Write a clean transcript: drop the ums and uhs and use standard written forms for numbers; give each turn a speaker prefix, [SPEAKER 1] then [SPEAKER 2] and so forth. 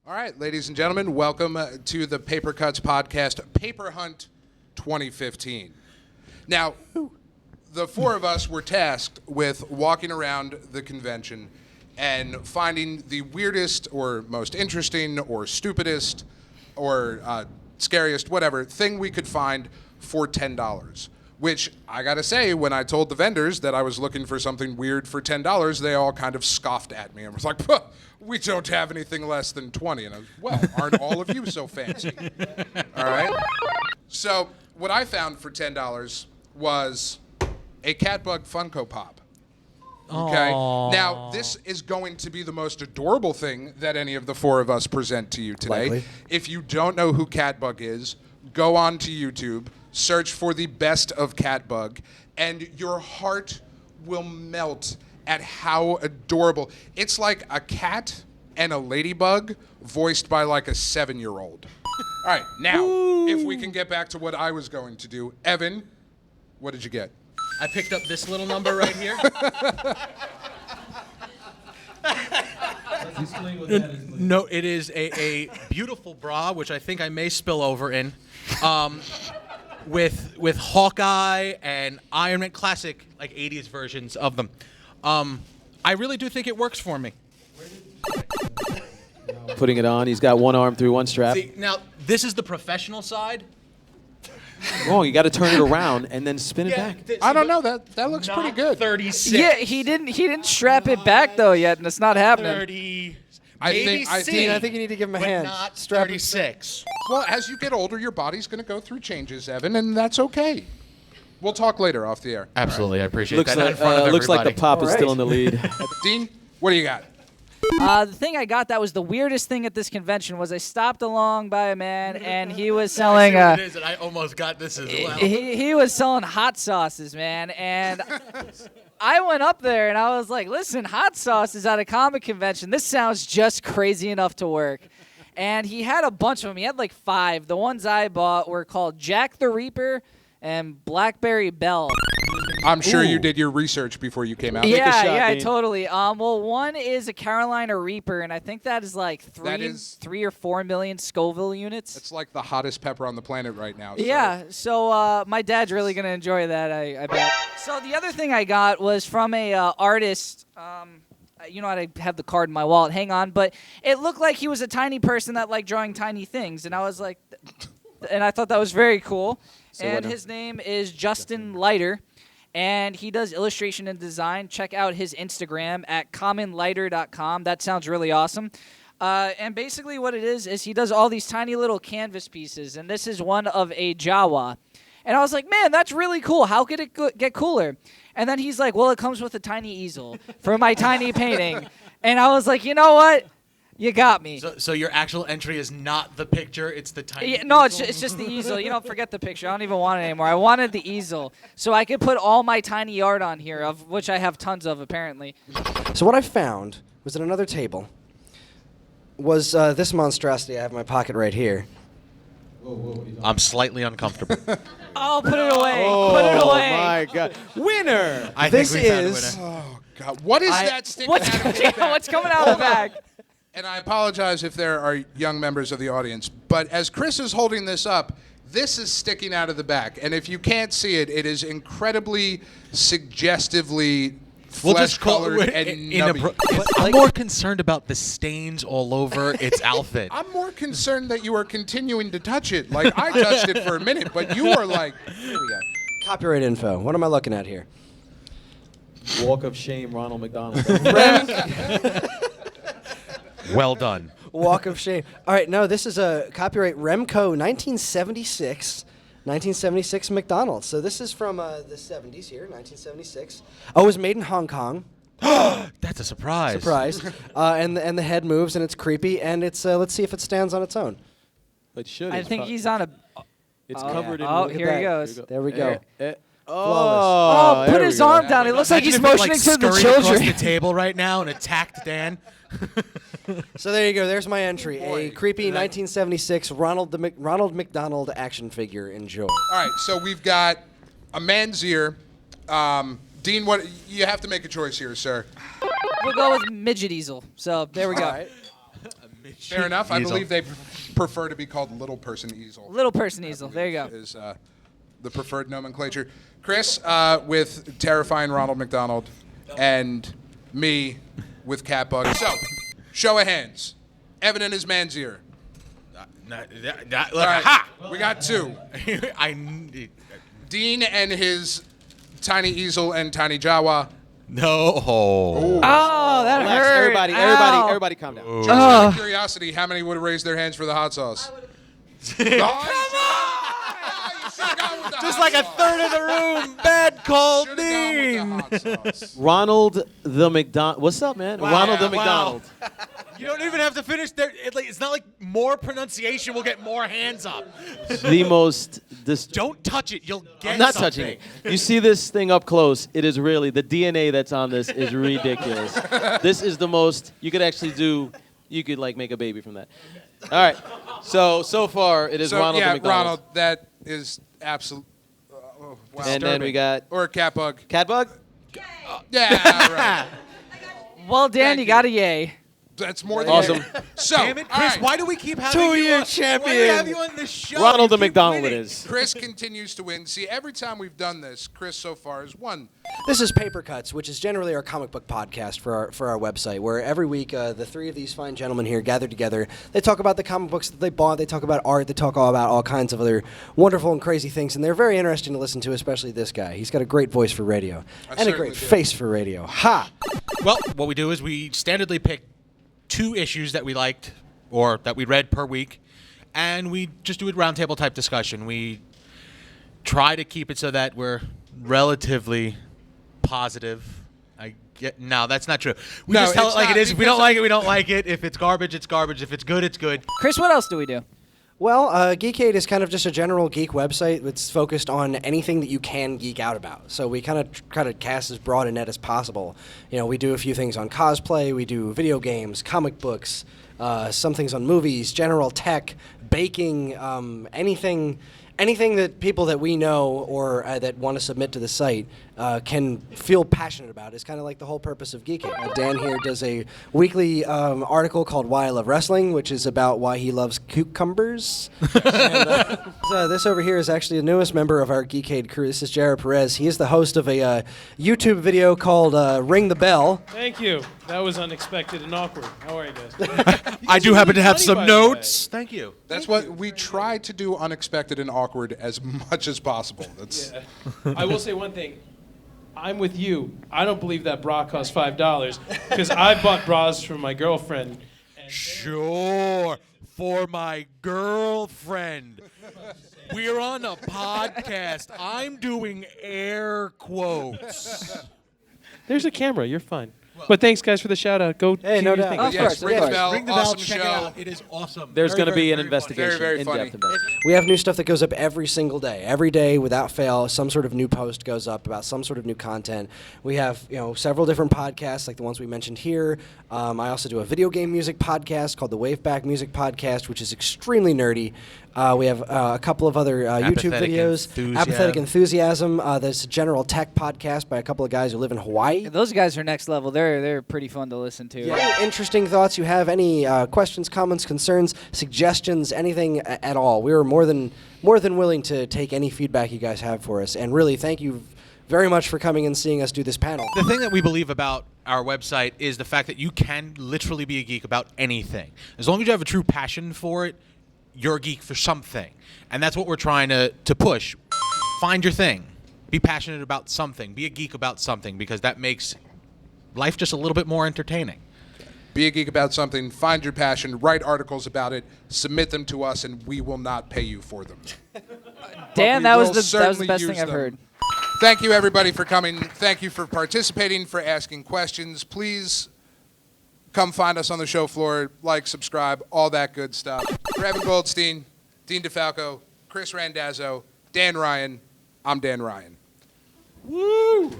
[SPEAKER 1] All right, ladies and gentlemen, welcome to the Paper Cuts podcast, Paper Hunt 2015. Now, the four of us were tasked with walking around the convention and finding the weirdest or most interesting or stupidest or scariest, whatever, thing we could find for $10. Which, I gotta say, when I told the vendors that I was looking for something weird for $10, they all kind of scoffed at me and was like, we don't have anything less than 20. And I was, well, aren't all of you so fancy? All right? So, what I found for $10 was a Catbug Funko Pop. Okay?
[SPEAKER 2] Aww.
[SPEAKER 1] Now, this is going to be the most adorable thing that any of the four of us present to you today.
[SPEAKER 3] Likely.
[SPEAKER 1] If you don't know who Catbug is, go on to YouTube, search for the best of Catbug, and your heart will melt at how adorable. It's like a cat and a ladybug voiced by like a 7-year-old. All right, now, if we can get back to what I was going to do. Evan, what did you get?
[SPEAKER 2] I picked up this little number right here. No, it is a beautiful bra, which I think I may spill over in, with Hawkeye and Iron Man, classic like 80s versions of them. I really do think it works for me.
[SPEAKER 4] Putting it on, he's got one arm through one strap.
[SPEAKER 2] See, now this is the professional side.
[SPEAKER 4] Oh, you got to turn it around and then spin it back.
[SPEAKER 1] I don't know, that looks pretty good.
[SPEAKER 2] 36.
[SPEAKER 5] Yeah, he didn't strap it back though yet, and it's not happening.
[SPEAKER 2] 30.
[SPEAKER 1] I
[SPEAKER 2] maybe
[SPEAKER 1] think-
[SPEAKER 2] C,
[SPEAKER 3] I think you need to give him a
[SPEAKER 2] but
[SPEAKER 3] hand.
[SPEAKER 2] not
[SPEAKER 3] Strap it.
[SPEAKER 2] 36.
[SPEAKER 1] Well, as you get older, your body's going to go through changes, Evan, and that's okay. We'll talk later off the air.
[SPEAKER 2] Absolutely, I appreciate
[SPEAKER 4] Looks
[SPEAKER 2] that. Not
[SPEAKER 4] like
[SPEAKER 2] in front of
[SPEAKER 4] looks like the
[SPEAKER 2] everybody.
[SPEAKER 4] pop is
[SPEAKER 3] All
[SPEAKER 4] still
[SPEAKER 3] right.
[SPEAKER 4] in the lead.
[SPEAKER 1] Dean, what do you got?
[SPEAKER 5] The thing I got that was the weirdest thing at this convention was I stopped along by a man and he was selling
[SPEAKER 2] I see what it is, and I almost got this as well.
[SPEAKER 5] he was selling hot sauces, man, and I went up there and I was like, listen, hot sauces at a comic convention, this sounds just crazy enough to work. And he had a bunch of them. He had like 5. The ones I bought were called Jack the Reaper and Blackberry Bell.
[SPEAKER 1] I'm sure you
[SPEAKER 4] Ooh.
[SPEAKER 1] did your research before you came out.
[SPEAKER 4] a
[SPEAKER 5] Yeah,
[SPEAKER 4] shot,
[SPEAKER 5] yeah,
[SPEAKER 4] Dean.
[SPEAKER 5] totally. Well, one is a Carolina Reaper, and I think that is like
[SPEAKER 1] That is-
[SPEAKER 5] 3 or 4 million Scoville units.
[SPEAKER 1] It's like the hottest pepper on the planet right now. So.
[SPEAKER 5] Yeah, so my dad's really going to enjoy that, I bet. So the other thing I got was from a artist. You know, I have the card in my wallet. Hang on. But it looked like he was a tiny person that liked drawing tiny things. And I was like, and I thought that was very cool. And his name is Justin Leiter. And he does illustration and design. Check out his Instagram at commonlighter.com. That sounds really awesome. And basically what it is he does all these tiny little canvas pieces. And this is one of a Jawa. And I was like, man, that's really cool. How could it get cooler? And then he's like, well, it comes with a tiny easel for my tiny painting. And I was like, you know what? You got me.
[SPEAKER 2] So your actual entry is not the picture; it's the tiny.
[SPEAKER 5] Yeah, no,
[SPEAKER 2] easel?
[SPEAKER 5] it's just the easel. You don't forget the picture. I don't even want it anymore. I wanted the easel so I could put all my tiny art on here, of which I have tons of apparently.
[SPEAKER 3] So what I found was at another table was this monstrosity I have in my pocket right here.
[SPEAKER 2] I'm slightly uncomfortable.
[SPEAKER 5] Oh, put it away.
[SPEAKER 4] Oh,
[SPEAKER 5] Put it away.
[SPEAKER 4] my God. Winner!
[SPEAKER 2] I
[SPEAKER 3] This
[SPEAKER 2] think we found a
[SPEAKER 3] is-
[SPEAKER 2] winner.
[SPEAKER 1] Oh, God. What is that sticking
[SPEAKER 5] What's,
[SPEAKER 1] out of his back?
[SPEAKER 5] what's coming out of the bag?
[SPEAKER 1] And I apologize if there are young members of the audience, but as Kris is holding this up, this is sticking out of the back. And if you can't see it, it is incredibly suggestively flesh-colored and nubby.
[SPEAKER 2] I'm more concerned about the stains all over its outfit.
[SPEAKER 1] I'm more concerned that you are continuing to touch it. Like, I touched it for a minute, but you are like, here we go.
[SPEAKER 3] Copyright info. What am I looking at here?
[SPEAKER 4] Walk of shame, Ronald McDonald.
[SPEAKER 2] Well done.
[SPEAKER 3] Walk of shame. All right, no, this is a copyright Remco 1976 McDonald's. So this is from the 70s here, 1976. Oh, it was made in Hong Kong.
[SPEAKER 2] That's a surprise.
[SPEAKER 3] Surprise. And the head moves and it's creepy and it's let's see if it stands on its own.
[SPEAKER 4] It should.
[SPEAKER 5] I think he's on a...
[SPEAKER 4] It's
[SPEAKER 5] Oh,
[SPEAKER 4] covered
[SPEAKER 5] yeah.
[SPEAKER 4] in.
[SPEAKER 5] Oh,
[SPEAKER 4] look at
[SPEAKER 5] here he
[SPEAKER 4] that.
[SPEAKER 5] goes.
[SPEAKER 3] There we go.
[SPEAKER 5] Oh,
[SPEAKER 4] there
[SPEAKER 5] put
[SPEAKER 4] we
[SPEAKER 5] his
[SPEAKER 4] go.
[SPEAKER 5] arm down. It looks like he's
[SPEAKER 2] Imagine if
[SPEAKER 5] motioning
[SPEAKER 2] it,
[SPEAKER 5] to the
[SPEAKER 2] scurried across
[SPEAKER 5] children.
[SPEAKER 2] the table right now and attacked Dan.
[SPEAKER 3] So there you go. There's my entry. A creepy 1976 Ronald McDonald action figure. Enjoy.
[SPEAKER 1] All right, so we've got a man's ear. Dean, what you have to make a choice here, sir.
[SPEAKER 5] We'll go with midget easel. So there we go.
[SPEAKER 3] All right.
[SPEAKER 1] Fair enough. I
[SPEAKER 2] Easel.
[SPEAKER 1] believe they prefer to be called Little Person Easel.
[SPEAKER 5] Little person easel. There you go.
[SPEAKER 1] Is the preferred nomenclature. Kris with terrifying Ronald McDonald, and me with Catbug. So, show of hands. Evan and his man's ear. All right,
[SPEAKER 2] Ha!
[SPEAKER 1] we got 2. Dean and his tiny easel and tiny Jawa.
[SPEAKER 2] No.
[SPEAKER 5] Oh, that
[SPEAKER 4] Relax,
[SPEAKER 5] hurt. Ow.
[SPEAKER 4] everybody calm down.
[SPEAKER 1] Just out of curiosity, how many would have raised their hands for the hot sauce? The hot sauce!
[SPEAKER 2] Just like a third of the room. Bad call,
[SPEAKER 1] Should've gone
[SPEAKER 2] Dean.
[SPEAKER 1] with the hot sauce.
[SPEAKER 4] Ronald the McDonald. What's up, man? Ronald the
[SPEAKER 2] Wow.
[SPEAKER 4] McDonald.
[SPEAKER 2] You don't even have to finish there. It's not like more pronunciation will get more hands up.
[SPEAKER 4] The most.
[SPEAKER 2] Don't touch it. You'll get
[SPEAKER 4] I'm not
[SPEAKER 2] something.
[SPEAKER 4] touching it. You see this thing up close. It is really, the DNA that's on this is ridiculous. This is the most, you could actually do, you could like make a baby from that. All right. So far, it is
[SPEAKER 1] So,
[SPEAKER 4] Ronald
[SPEAKER 1] yeah,
[SPEAKER 4] the McDonald.
[SPEAKER 1] Ronald, that is absolute. Wow.
[SPEAKER 4] And then we got
[SPEAKER 1] Or Catbug.
[SPEAKER 4] Catbug.
[SPEAKER 1] Yeah, right.
[SPEAKER 5] Well, Dan,
[SPEAKER 1] Thank
[SPEAKER 5] you
[SPEAKER 1] you.
[SPEAKER 5] got a yay.
[SPEAKER 1] That's more than
[SPEAKER 4] Awesome.
[SPEAKER 1] So,
[SPEAKER 2] Damn it,
[SPEAKER 1] all
[SPEAKER 2] Kris,
[SPEAKER 1] right.
[SPEAKER 2] why do we keep having
[SPEAKER 3] Two-year
[SPEAKER 2] you on? Why do
[SPEAKER 3] champion.
[SPEAKER 2] we have you on this show?
[SPEAKER 4] Ronald
[SPEAKER 2] You
[SPEAKER 4] the
[SPEAKER 2] keep
[SPEAKER 4] McDonald it
[SPEAKER 2] winning.
[SPEAKER 4] is.
[SPEAKER 1] Kris continues to win. See, every time we've done this, Kris so far has won.
[SPEAKER 3] This is Paper Cuts, which is generally our comic book podcast for our website, where every week the 3 of these fine gentlemen here gather together. They talk about the comic books that they bought. They talk about art. They talk all about all kinds of other wonderful and crazy things, and they're very interesting to listen to, especially this guy. He's got a great voice for radio and a
[SPEAKER 1] certainly
[SPEAKER 3] great
[SPEAKER 1] do.
[SPEAKER 3] face for radio. Ha!
[SPEAKER 2] Well, what we do is we standardly pick 2 issues that we liked or that we read per week, and we just do a roundtable type discussion. We try to keep it so that we're relatively positive. No, that's not true. We
[SPEAKER 1] No,
[SPEAKER 2] just tell it
[SPEAKER 1] it's
[SPEAKER 2] like
[SPEAKER 1] not,
[SPEAKER 2] it is. If we
[SPEAKER 1] because-
[SPEAKER 2] don't like it, we don't like it. If it's garbage, it's garbage. If it's good, it's good.
[SPEAKER 5] Chris, what else do we do?
[SPEAKER 3] Well, Geekade is kind of just a general geek website that's focused on anything that you can geek out about. So we kind of cast as broad a net as possible. You know, we do a few things on cosplay, we do video games, comic books, some things on movies, general tech, baking, anything that people that we know or that want to submit to the site can feel passionate about is kind of like the whole purpose of Geekade. Dan here does a weekly article called Why I Love Wrestling, which is about why he loves cucumbers. And, so this over here is actually the newest member of our Geekade crew. This is Jared Perez. He is the host of a YouTube video called Ring the Bell.
[SPEAKER 6] Thank you. That was unexpected and awkward. How are you guys?
[SPEAKER 2] I do happen to have
[SPEAKER 6] funny,
[SPEAKER 2] some
[SPEAKER 6] by the way.
[SPEAKER 2] notes. Thank you.
[SPEAKER 1] That's what we try to do, unexpected and awkward as much as possible. That's
[SPEAKER 6] I will say one thing. I'm with you. I don't believe that bra cost $5 because I bought bras for my girlfriend. And
[SPEAKER 2] Sure, for my girlfriend. We're on a podcast. I'm doing air quotes.
[SPEAKER 6] there's a camera. You're fine. But thanks, guys, for the shout out. Go.
[SPEAKER 3] Hey,
[SPEAKER 6] do
[SPEAKER 3] no
[SPEAKER 6] your
[SPEAKER 3] doubt.
[SPEAKER 6] thing.
[SPEAKER 5] Of
[SPEAKER 1] yes,
[SPEAKER 5] course,
[SPEAKER 1] ring the
[SPEAKER 5] of
[SPEAKER 1] bell.
[SPEAKER 2] Ring the bell.
[SPEAKER 1] Awesome
[SPEAKER 2] Check
[SPEAKER 1] show.
[SPEAKER 2] it out. It is awesome.
[SPEAKER 4] There's
[SPEAKER 2] Very,
[SPEAKER 4] going to
[SPEAKER 2] very,
[SPEAKER 4] be an
[SPEAKER 2] very
[SPEAKER 4] investigation,
[SPEAKER 1] Very, very funny.
[SPEAKER 4] in-depth investigation.
[SPEAKER 3] We have new stuff that goes up every single day. Every day, without fail, some sort of new post goes up about some sort of new content. We have, several different podcasts like the ones we mentioned here. I also do a video game music podcast called the Waveback Music Podcast, which is extremely nerdy. We have a couple of other YouTube
[SPEAKER 2] Apathetic
[SPEAKER 3] videos.
[SPEAKER 2] Enthusiasm.
[SPEAKER 3] Apathetic Enthusiasm. There's a general tech podcast by a couple of guys who live in Hawaii.
[SPEAKER 5] Those guys are next level. They're pretty fun to listen to.
[SPEAKER 3] Any interesting thoughts you have? Any questions, comments, concerns, suggestions, anything at all? We are more than willing to take any feedback you guys have for us. And really, thank you very much for coming and seeing us do this panel.
[SPEAKER 2] The thing that we believe about our website is the fact that you can literally be a geek about anything. As long as you have a true passion for it, you're a geek for something. And that's what we're trying to push. Find your thing. Be passionate about something. Be a geek about something, because that makes life just a little bit more entertaining.
[SPEAKER 1] Be a geek about something, find your passion, write articles about it, submit them to us, and we will not pay you for them.
[SPEAKER 5] Dan,
[SPEAKER 1] we
[SPEAKER 5] that was
[SPEAKER 1] will
[SPEAKER 5] the
[SPEAKER 1] certainly
[SPEAKER 5] best
[SPEAKER 1] use
[SPEAKER 5] thing I've
[SPEAKER 1] them.
[SPEAKER 5] heard.
[SPEAKER 1] Thank you, everybody, for coming. Thank you for participating, for asking questions. Please come find us on the show floor, like, subscribe, all that good stuff. For Evan Goldstein, Dean DeFalco, Kris Randazzo, Dan Ryan, I'm Dan Ryan.
[SPEAKER 6] Woo!